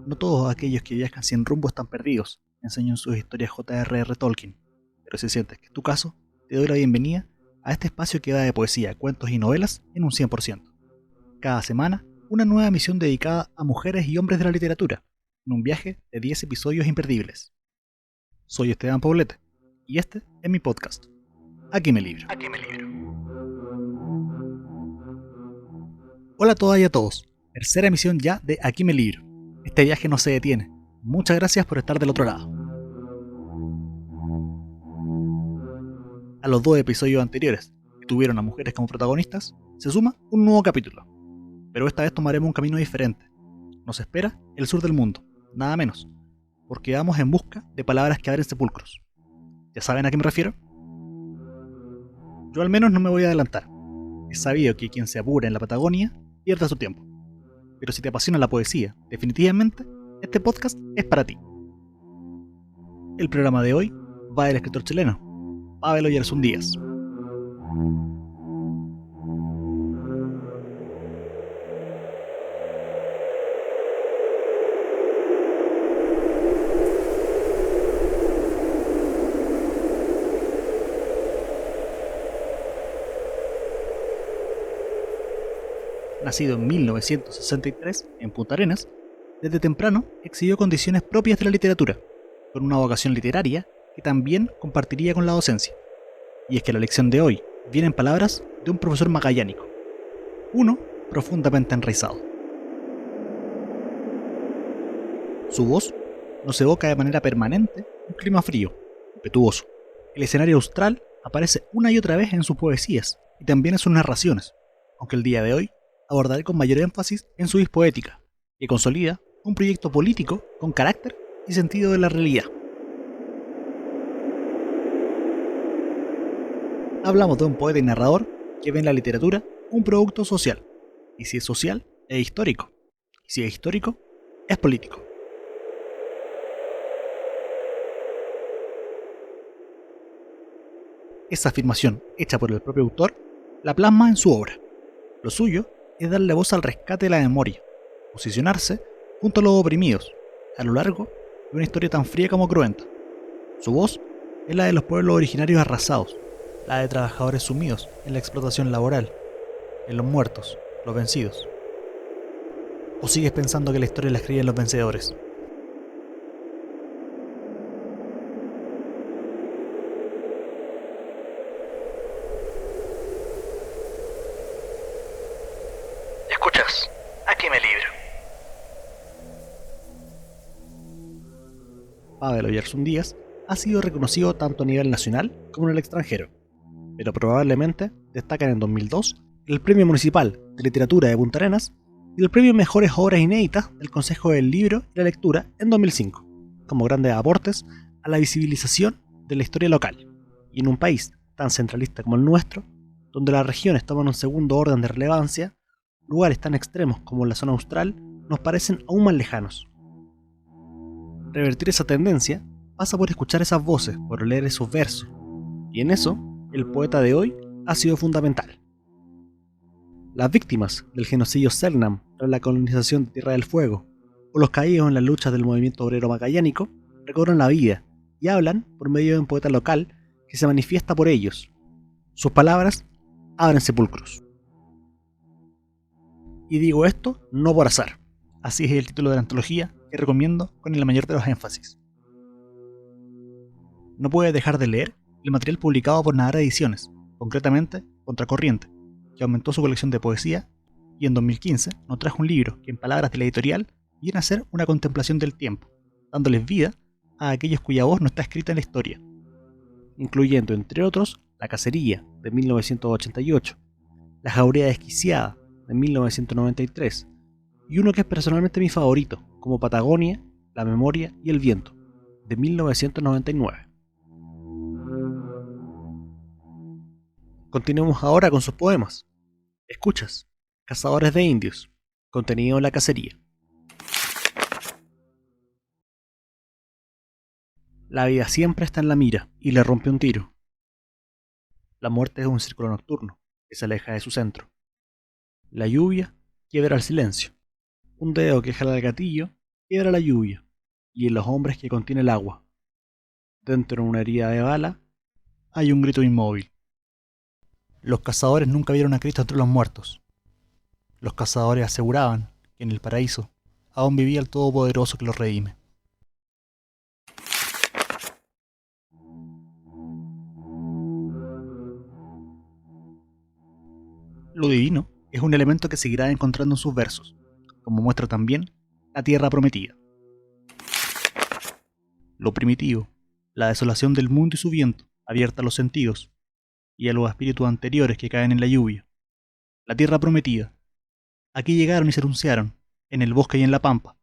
No todos aquellos que viajan sin rumbo están perdidos, enseñan sus historias J.R.R. Tolkien. Pero si sientes que es tu caso, te doy la bienvenida a este espacio que va de poesía, cuentos y novelas en un 100%. Cada semana, una nueva emisión dedicada a mujeres y hombres de la literatura, en un viaje de 10 episodios imperdibles. Soy Esteban Poblete, y este es mi podcast, Aquí me libro. Hola a todas y a todos, tercera emisión ya de Aquí me libro. Este viaje no se detiene. Muchas gracias por estar del otro lado. A los 2 episodios anteriores, que tuvieron a mujeres como protagonistas, se suma un nuevo capítulo. Pero esta vez tomaremos un camino diferente. Nos espera el sur del mundo, nada menos, porque vamos en busca de palabras que abren sepulcros. ¿Ya saben a qué me refiero? Yo al menos no me voy a adelantar. Es sabido que quien se apura en la Patagonia pierde su tiempo. Pero si te apasiona la poesía, definitivamente, este podcast es para ti. El programa de hoy va del escritor chileno, Pavel Oyarzún Díaz. Nacido en 1963 en Punta Arenas, desde temprano exhibió condiciones propias de la literatura, con una vocación literaria que también compartiría con la docencia. Y es que la lección de hoy viene en palabras de un profesor magallánico, uno profundamente enraizado. Su voz nos evoca de manera permanente un clima frío, impetuoso. El escenario austral aparece una y otra vez en sus poesías y también en sus narraciones, aunque el día de hoy abordaré con mayor énfasis en su vis poética, que consolida un proyecto político con carácter y sentido de la realidad. Hablamos de un poeta y narrador que ve en la literatura un producto social, y si es social, es histórico, y si es histórico, es político. Esa afirmación, hecha por el propio autor, la plasma en su obra. Lo suyo es darle voz al rescate de la memoria, posicionarse junto a los oprimidos, a lo largo de una historia tan fría como cruenta. Su voz es la de los pueblos originarios arrasados, la de trabajadores sumidos en la explotación laboral, en los muertos, los vencidos. ¿O sigues pensando que la historia la escriben los vencedores? Escuchas, aquí me libro. Pavel Oyarzún Díaz ha sido reconocido tanto a nivel nacional como en el extranjero, pero probablemente destacan en 2002 el Premio Municipal de Literatura de Punta Arenas y el Premio Mejores Obras Inéditas del Consejo del Libro y la Lectura en 2005, como grandes aportes a la visibilización de la historia local. Y en un país tan centralista como el nuestro, donde las regiones toman un segundo orden de relevancia, lugares tan extremos como la zona austral nos parecen aún más lejanos. Revertir esa tendencia pasa por escuchar esas voces, por leer esos versos, y en eso el poeta de hoy ha sido fundamental. Las víctimas del genocidio Selknam tras la colonización de Tierra del Fuego, o los caídos en las luchas del movimiento obrero magallánico, recobran la vida y hablan por medio de un poeta local que se manifiesta por ellos. Sus palabras abren sepulcros. Y digo esto no por azar. Así es el título de la antología que recomiendo con el mayor de los énfasis. No puede dejar de leer el material publicado por Nadar Ediciones, concretamente Contracorriente, que aumentó su colección de poesía y en 2015 nos trajo un libro que en palabras de la editorial viene a ser una contemplación del tiempo, dándoles vida a aquellos cuya voz no está escrita en la historia, incluyendo entre otros La Cacería de 1988, La Jauría Desquiciada de 1993 y uno que es personalmente mi favorito, como Patagonia, La Memoria y el Viento, de 1999. Continuemos ahora con sus poemas. Escuchas, Cazadores de Indios, contenido en La Cacería. La vida siempre está en la mira y le rompe un tiro. La muerte es un círculo nocturno que se aleja de su centro. La lluvia quiebra el silencio. Un dedo que jala el gatillo quiebra la lluvia, y en los hombres que contiene el agua. Dentro de una herida de bala, hay un grito inmóvil. Los cazadores nunca vieron a Cristo entre los muertos. Los cazadores aseguraban que en el paraíso aún vivía el Todopoderoso que los redime. Lo divino es un elemento que seguirá encontrando en sus versos, como muestra también la tierra prometida. Lo primitivo, la desolación del mundo y su viento, abierta a los sentidos, y a los espíritus anteriores que caen en la lluvia. La tierra prometida. Aquí llegaron y se anunciaron, en el bosque y en la pampa,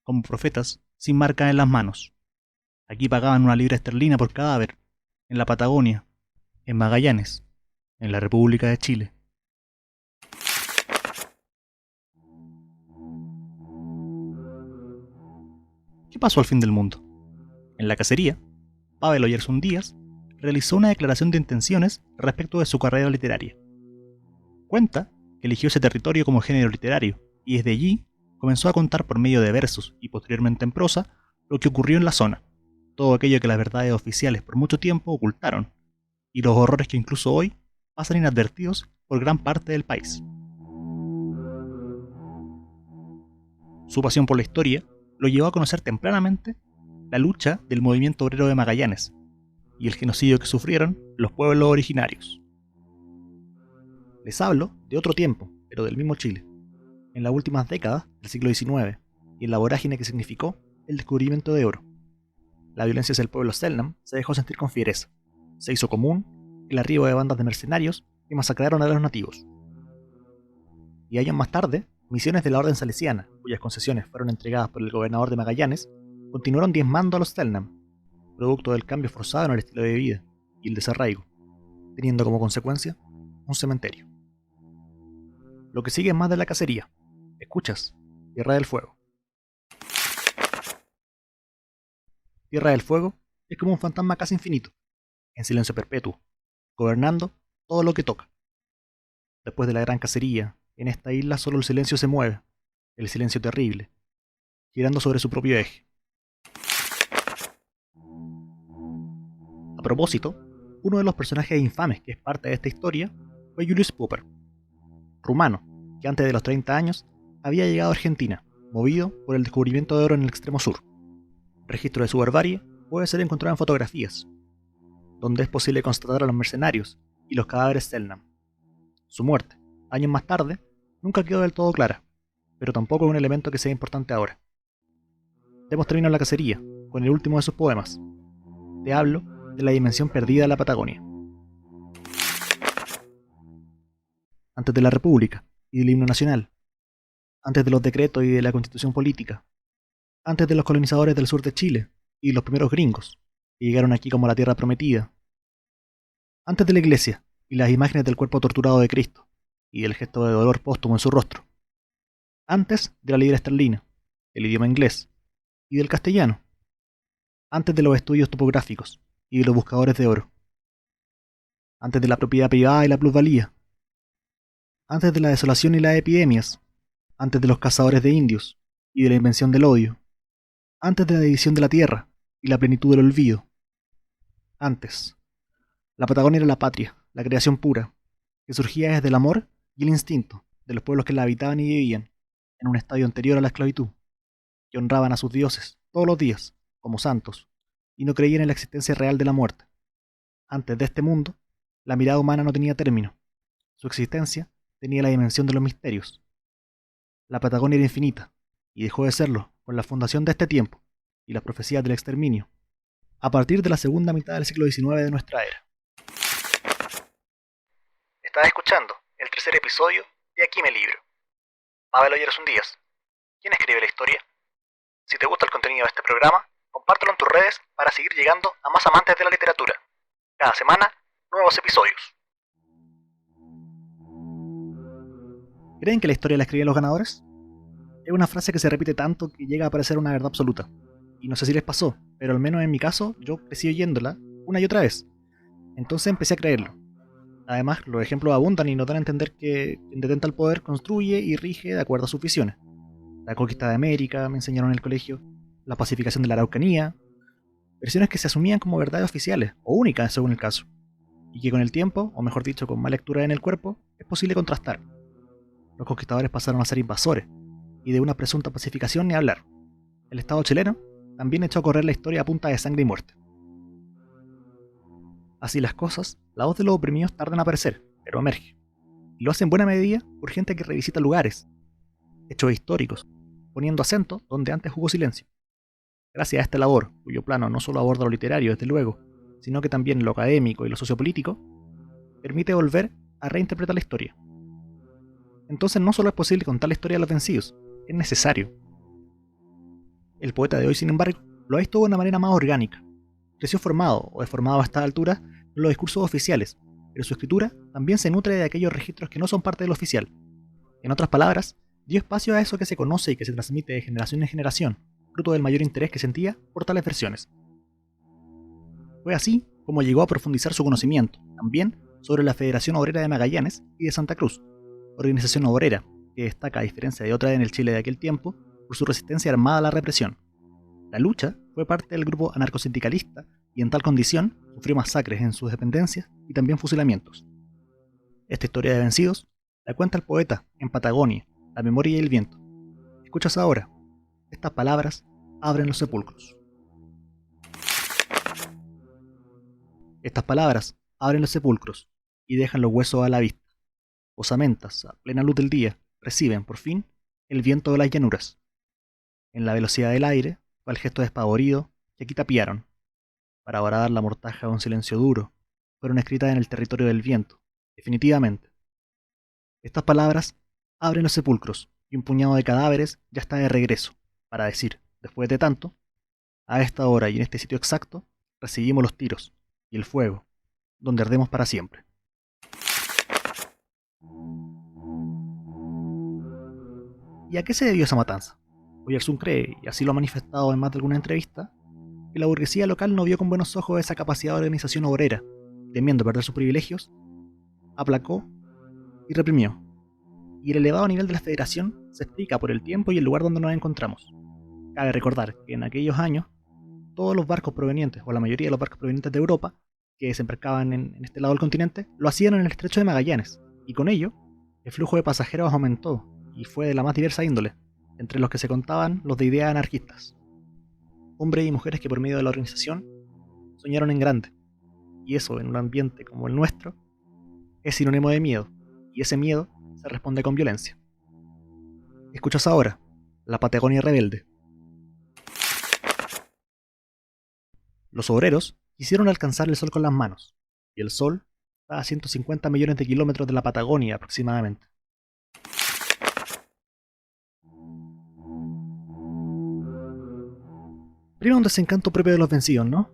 como profetas sin marca en las manos. Aquí pagaban una libra esterlina por cadáver, en la Patagonia, en Magallanes, en la República de Chile. ¿Qué pasó al fin del mundo? En la cacería, Pavel Oyerson Díaz realizó una declaración de intenciones respecto de su carrera literaria. Cuenta que eligió ese territorio como género literario, y desde allí comenzó a contar por medio de versos y posteriormente en prosa lo que ocurrió en la zona, todo aquello que las verdades oficiales por mucho tiempo ocultaron, y los horrores que incluso hoy pasan inadvertidos por gran parte del país. Su pasión por la historia lo llevó a conocer tempranamente la lucha del movimiento obrero de Magallanes y el genocidio que sufrieron los pueblos originarios. Les hablo de otro tiempo, pero del mismo Chile, en las últimas décadas del siglo XIX, y en la vorágine que significó el descubrimiento de oro. La violencia hacia el pueblo Selknam se dejó sentir con fiereza. Se hizo común el arribo de bandas de mercenarios que masacraron a los nativos. Y años más tarde, misiones de la Orden Salesiana, cuyas concesiones fueron entregadas por el gobernador de Magallanes, continuaron diezmando a los Selknam, producto del cambio forzado en el estilo de vida y el desarraigo, teniendo como consecuencia un cementerio. Lo que sigue es más de la cacería. Escuchas, Tierra del Fuego. Tierra del Fuego es como un fantasma casi infinito, en silencio perpetuo, gobernando todo lo que toca. Después de la gran cacería, en esta isla solo el silencio se mueve, el silencio terrible, girando sobre su propio eje. A propósito, uno de los personajes infames que es parte de esta historia fue Julius Popper, rumano, que antes de los 30 años había llegado a Argentina, movido por el descubrimiento de oro en el extremo sur. Registro de su barbarie puede ser encontrado en fotografías, donde es posible constatar a los mercenarios y los cadáveres Selknam. Su muerte, años más tarde, nunca quedó del todo clara, pero tampoco es un elemento que sea importante ahora. Demos término a la cacería, con el último de sus poemas. Te hablo de la dimensión perdida de la Patagonia. Antes de la República y del himno nacional, antes de los decretos y de la constitución política, antes de los colonizadores del sur de Chile y los primeros gringos, que llegaron aquí como la tierra prometida, antes de la iglesia y las imágenes del cuerpo torturado de Cristo y del gesto de dolor póstumo en su rostro, antes de la libra esterlina, el idioma inglés y del castellano, antes de los estudios topográficos y de los buscadores de oro, antes de la propiedad privada y la plusvalía, antes de la desolación y las epidemias, antes de los cazadores de indios y de la invención del odio, antes de la división de la tierra y la plenitud del olvido, antes. La Patagonia era la patria, la creación pura, que surgía desde el amor y el instinto de los pueblos que la habitaban y vivían, en un estadio anterior a la esclavitud, que honraban a sus dioses todos los días, como santos, y no creían en la existencia real de la muerte. Antes de este mundo, la mirada humana no tenía término. Su existencia tenía la dimensión de los misterios. La Patagonia era infinita, y dejó de serlo con la fundación de este tiempo y las profecías del exterminio, a partir de la segunda mitad del siglo XIX de nuestra era. Estás escuchando el tercer episodio de Aquí me libro. Pavel Oyerson Díaz. ¿Quién escribe la historia? Si te gusta el contenido de este programa, compártelo en tus redes para seguir llegando a más amantes de la literatura. Cada semana, nuevos episodios. ¿Creen que la historia la escribían los ganadores? Es una frase que se repite tanto que llega a parecer una verdad absoluta. Y no sé si les pasó, pero al menos en mi caso, yo crecí oyéndola una y otra vez. Entonces empecé a creerlo. Además, los ejemplos abundan y nos dan a entender que quien detenta el poder construye y rige de acuerdo a sus visiones. la conquista de América, me enseñaron en el colegio, la pacificación de la Araucanía, versiones que se asumían como verdades oficiales, o únicas según el caso, y que con el tiempo, o mejor dicho, con más lectura en el cuerpo, es posible contrastar. Los conquistadores pasaron a ser invasores, y de una presunta pacificación ni hablar. El Estado chileno también echó a correr la historia a punta de sangre y muerte. Así las cosas, la voz de los oprimidos tarda en aparecer, pero emerge. Y lo hace en buena medida por gente que revisita lugares, hechos históricos, poniendo acento donde antes hubo silencio. Gracias a esta labor, cuyo plano no solo aborda lo literario, desde luego, sino que también lo académico y lo sociopolítico, permite volver a reinterpretar la historia. Entonces no solo es posible contar la historia de los vencidos, es necesario. El poeta de hoy, sin embargo, lo ha visto de una manera más orgánica. Creció formado o deformado a esta altura en los discursos oficiales, pero su escritura también se nutre de aquellos registros que no son parte del oficial. En otras palabras, dio espacio a eso que se conoce y que se transmite de generación en generación, fruto del mayor interés que sentía por tales versiones. Fue así como llegó a profundizar su conocimiento, también sobre la Federación Obrera de Magallanes y de Santa Cruz, organización obrera que destaca, a diferencia de otra en el Chile de aquel tiempo, por su resistencia armada a la represión. La lucha fue parte del grupo anarcosindicalista y en tal condición sufrió masacres en sus dependencias y también fusilamientos. Esta historia de vencidos la cuenta el poeta en Patagonia, La memoria y el viento. Escuchas ahora. Estas palabras abren los sepulcros. Estas palabras abren los sepulcros y dejan los huesos a la vista. Osamentas, a plena luz del día, reciben, por fin, el viento de las llanuras. En la velocidad del aire fue el gesto despavorido que aquí tapiaron. Para horadar la mortaja de un silencio duro, fueron escritas en el territorio del viento, definitivamente. Estas palabras abren los sepulcros y un puñado de cadáveres ya está de regreso, para decir, después de tanto, a esta hora y en este sitio exacto, recibimos los tiros y el fuego, donde ardemos para siempre. ¿Y a qué se debió esa matanza? Oyarzún cree, y así lo ha manifestado en más de alguna entrevista, que la burguesía local no vio con buenos ojos esa capacidad de organización obrera, temiendo perder sus privilegios, aplacó y reprimió. Y el elevado nivel de la federación se explica por el tiempo y el lugar donde nos encontramos. Cabe recordar que en aquellos años, todos los barcos provenientes, o la mayoría de los barcos provenientes de Europa, que desembarcaban en este lado del continente, lo hacían en el estrecho de Magallanes, y con ello, el flujo de pasajeros aumentó, y fue de la más diversa índole, entre los que se contaban los de ideas anarquistas. Hombres y mujeres que por medio de la organización soñaron en grande, y eso en un ambiente como el nuestro es sinónimo de miedo, y ese miedo se responde con violencia. Escuchas ahora La Patagonia Rebelde. Los obreros quisieron alcanzar el sol con las manos, y el sol está a 150 millones de kilómetros de la Patagonia aproximadamente. Primero un desencanto propio de los vencidos, ¿no?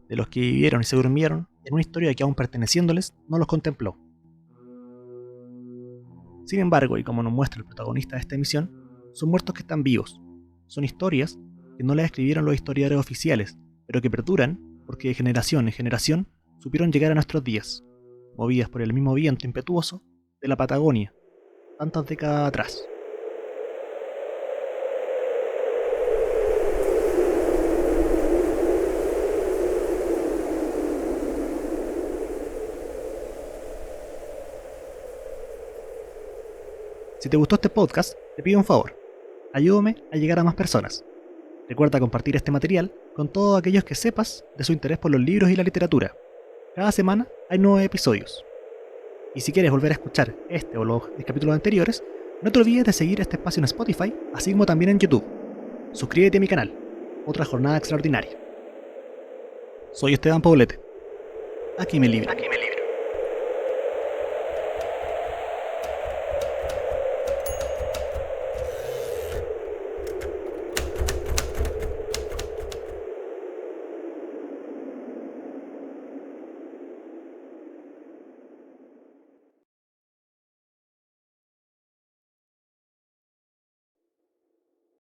De los que vivieron y se durmieron en una historia que aún perteneciéndoles no los contempló. Sin embargo, y como nos muestra el protagonista de esta emisión, son muertos que están vivos. Son historias que no las escribieron los historiadores oficiales, pero que perduran porque de generación en generación supieron llegar a nuestros días, movidas por el mismo viento impetuoso de la Patagonia, tantas décadas atrás. Si te gustó este podcast, te pido un favor. Ayúdame a llegar a más personas. Recuerda compartir este material con todos aquellos que sepas de su interés por los libros y la literatura. Cada semana hay nuevos episodios. Y si quieres volver a escuchar este o los capítulos anteriores, no te olvides de seguir este espacio en Spotify, así como también en YouTube. Suscríbete a mi canal. Otra jornada extraordinaria. Soy Esteban Poblete. Aquí me libro.